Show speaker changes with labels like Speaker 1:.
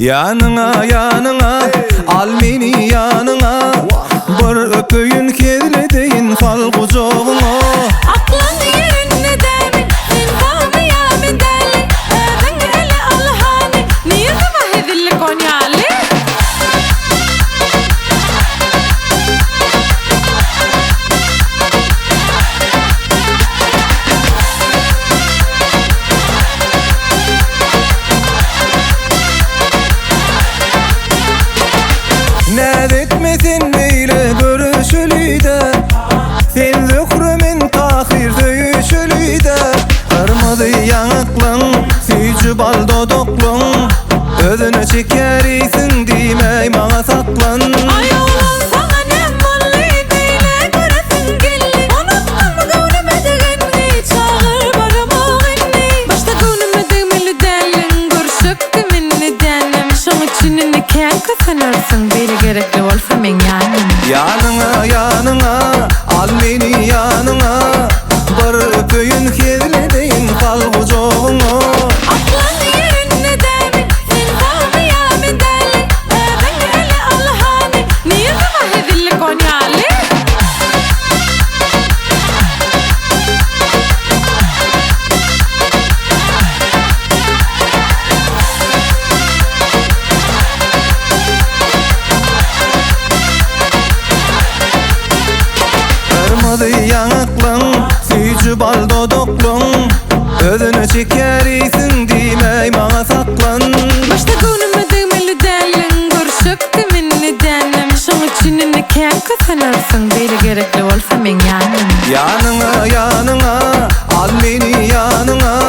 Speaker 1: Yanına yanına al meni yanına, bir öpüyün kedledeyin kal kucağına.
Speaker 2: Aklın yerinde demin sen kalmaya mı deli? Ben hele Allah'ını niye sabah edilli Konyalı?
Speaker 1: Nedetmesin neyle görüşülüde, sen zührümün tahir döyüşülüde. Kırmızı yanıklın, süycü bal dodoklun, özünü çekeriysin demey bana saklan.
Speaker 2: Ay oğlan sana ne mallıydı ile göresin gelli. Unuttum gönlüme degenni, çağır barımağını. Başta gönlüme demeli delin, görüşüp deminli denim. Şoň üçin nikah kısınırsın, biri gerekli olsa men yanım.
Speaker 1: Yanına yanına al meni yanına, bir öpüyün kedledeyin kal kucağına.
Speaker 2: Aklın yerinde demin sen kalmaya mı deli? Ben hele Allah'ını niye sabah edilli Konyalı?
Speaker 1: Kırmızı yanıklın, süycü bal dodoklun, özünü çekeriysin demey bana saklan.
Speaker 2: Başta gönlüme demeli delin, görüşüp deminli denim. Şoň üçin nikah kısınırsın, biri gerekli olsa men yanım.
Speaker 1: Yanına yanına al meni yanına,